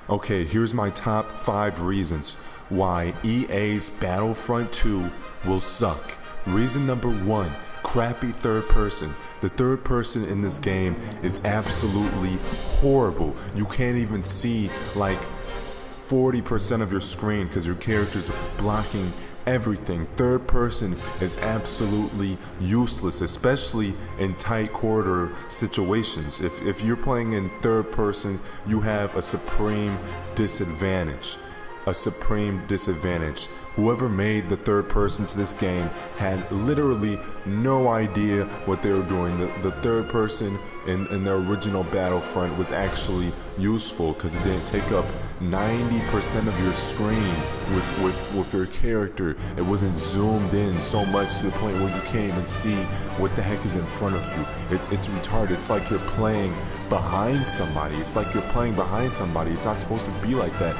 Okay, here's my top 5 reasons why EA's Battlefront 2 will suck. Reason number 1, crappy third person. The third person in this game is absolutely horrible. You can't even see like 40% of your screen because your character's blocking everything. Third person is absolutely useless, especially in tight corridor situations. If you're playing in third person, you have a supreme disadvantage. Whoever made the third person to this game had literally no idea what they were doing. The third person in the original Battlefront was actually useful because it didn't take up 90% of your screen with your character. It wasn't zoomed in so much to the point where you can't even see what the heck is in front of you. It's retarded. It's like you're playing behind somebody. It's not supposed to be like that.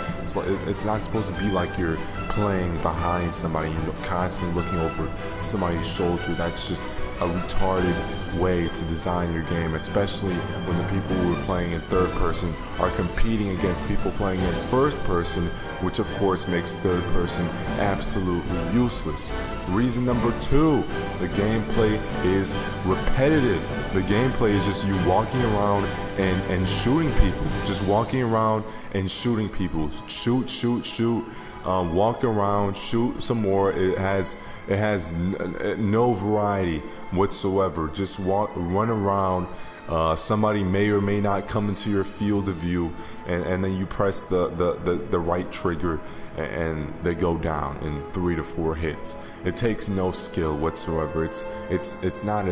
It's not supposed to be like you're playing behind somebody, you're constantly looking over somebody's shoulder. That's just a retarded way to design your game, especially when the people who are playing in third person are competing against people playing in first person, which of course makes third person absolutely useless. Reason number 2, the gameplay is repetitive. The gameplay is just you walking around and shooting people, just walking around and shooting people. Shoot, walk around, shoot some more. It has no variety whatsoever. Just run around. Somebody may or may not come into your field of view, and then you press the right trigger, and they go down in 3 to 4 hits. It takes no skill whatsoever. It's not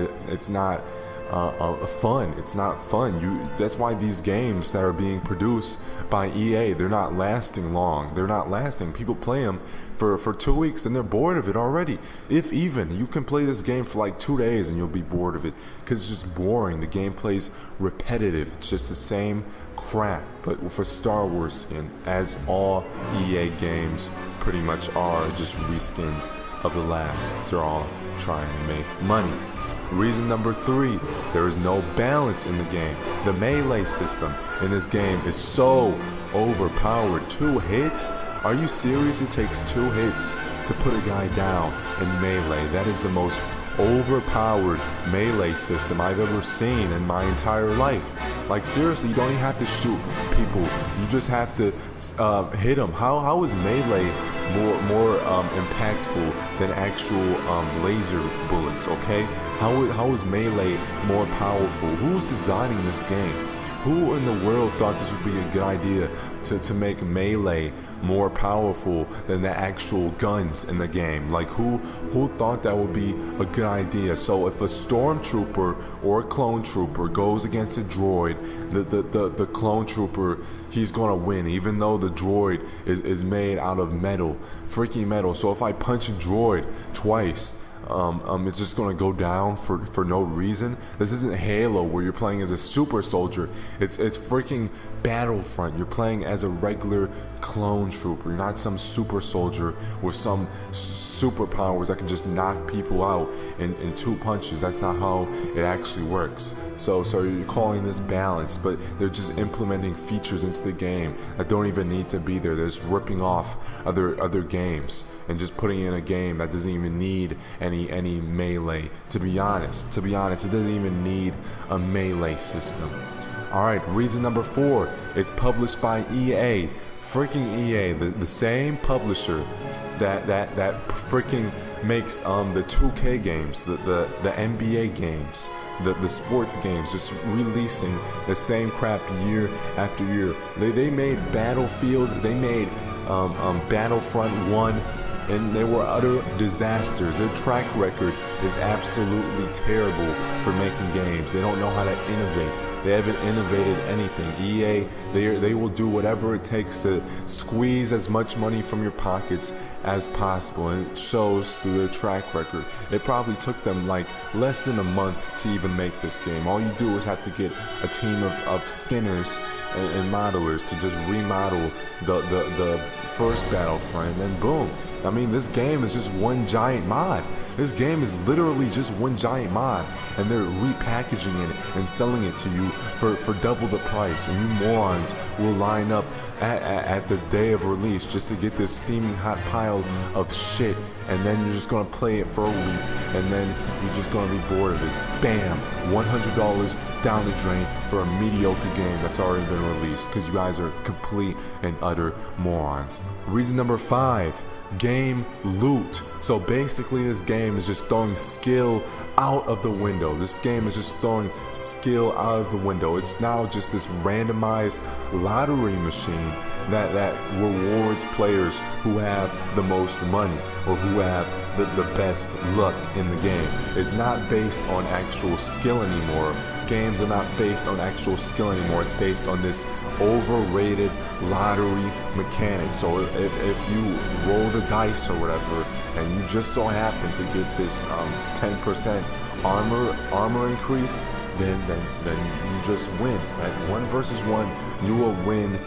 fun. It's not fun. That's why these games that are being produced by EA, they're not lasting long. They're not lasting. People play them for 2 weeks and they're bored of it already. If even, you can play this game for like 2 days and you'll be bored of it because it's just boring. The gameplay's repetitive. It's just the same crap, but with a Star Wars skin, as all EA games pretty much are, just reskins of the last, because they're all trying to make money. Reason number 3, there is no balance in the game. The melee system in this game is so overpowered. 2 hits? Are you serious? It takes 2 hits to put a guy down in melee. That is the most overpowered melee system I've ever seen in my entire life. Like seriously, you don't even have to shoot people. You just have to hit them. How is melee more impactful than actual laser bullets? Okay, how is melee more powerful? Who's designing this game? Who in the world thought this would be a good idea to make melee more powerful than the actual guns in the game? Like who thought that would be a good idea? So if a stormtrooper or a clone trooper goes against a droid, the clone trooper, he's gonna win, even though the droid is made out of metal, freaking metal. So if I punch a droid twice, it's just gonna go down for no reason. This isn't Halo where you're playing as a super soldier. It's freaking Battlefront. You're playing as a regular clone trooper. You're not some super soldier with some superpowers that can just knock people out in 2 punches. That's not how it actually works. So you're calling this balance, but they're just implementing features into the game that don't even need to be there. They're just ripping off other games and just putting in a game that doesn't even need any melee. To be honest, it doesn't even need a melee system. Alright, reason number 4, it's published by EA. Freaking EA, the same publisher that freaking makes the 2K games, the NBA games, the sports games, just releasing the same crap year after year. They made Battlefield, they made Battlefront 1, and they were utter disasters. Their track record is absolutely terrible for making games. They don't know how to innovate. They haven't innovated anything. EA, they will do whatever it takes to squeeze as much money from your pockets as possible, and it shows through their track record. It probably took them like less than a month to even make this game. All you do is have to get a team of skinners and modelers to just remodel the first Battlefront, and then boom. I mean, this game is just one giant mod. This game is literally just one giant mod, and they're repackaging it and selling it to you for double the price, and you morons will line up at the day of release just to get this steaming hot pile of shit, and then you're just gonna play it for a week, and then you're just gonna be bored of it. Bam! $100 down the drain for a mediocre game that's already been released because you guys are complete and utter morons. Reason number 5, game loot. So basically this game is just throwing skill out of the window. This game is just throwing skill out of the window. It's now just this randomized lottery machine that rewards players who have the most money or who have the best luck in the game. It's not based on actual skill anymore. Games are not based on actual skill anymore. It's based on this overrated lottery mechanic. So if you roll the dice or whatever and you just so happen to get this 10% armor increase, then you just win. Right? 1 versus 1, you will win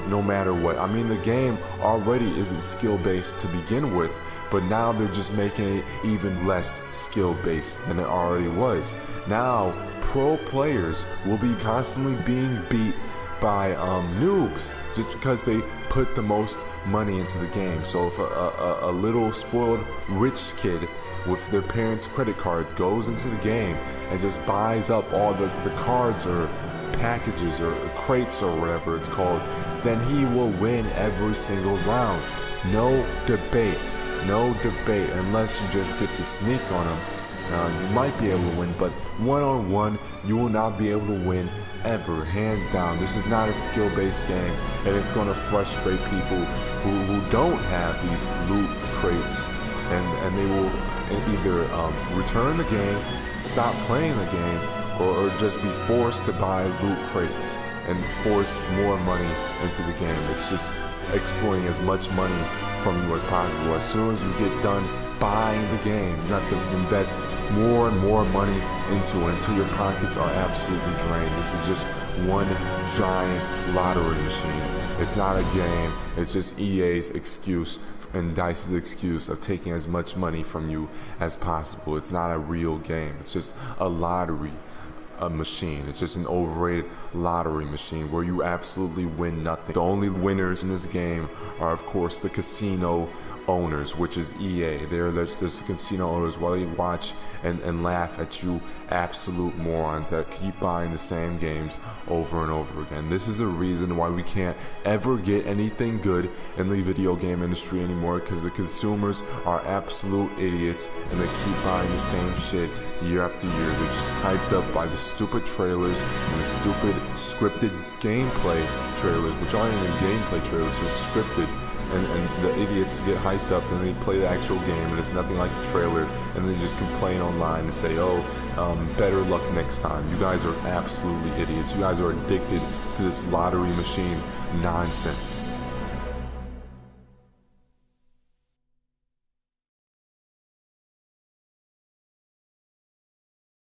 no matter what. I mean, the game already isn't skill-based to begin with, but now they're just making it even less skill-based than it already was. Now, pro players will be constantly being beat by noobs just because they put the most money into the game. So if a little spoiled rich kid with their parents' credit cards goes into the game and just buys up all the cards or packages or crates or whatever it's called, then he will win every single round. No debate, unless you just get the sneak on him. You might be able to win, but one-on-one, you will not be able to win ever, hands down. This is not a skill-based game, and it's going to frustrate people who don't have these loot crates, and they will either return the game, stop playing the game, or just be forced to buy loot crates and force more money into the game. It's just exploiting as much money from you as possible. As soon as you get done buying the game, you have to invest more and more money into it until your pockets are absolutely drained. This is just one giant lottery machine. It's not a game. It's just EA's excuse and DICE's excuse of taking as much money from you as possible. It's not a real game. It's just a lottery machine. It's just an overrated lottery machine where you absolutely win nothing. The only winners in this game are, of course, the casino owners, which is EA. They're just casino owners while they watch and laugh at you absolute morons that keep buying the same games over and over again. This is the reason why we can't ever get anything good in the video game industry anymore, because the consumers are absolute idiots and they keep buying the same shit year after year. They're just hyped up by the stupid trailers and the stupid scripted gameplay trailers, which aren't even gameplay trailers, just scripted. And the idiots get hyped up and they play the actual game and it's nothing like the trailer, and they just complain online and say, oh, better luck next time. You guys are absolutely idiots. You guys are addicted to this lottery machine nonsense.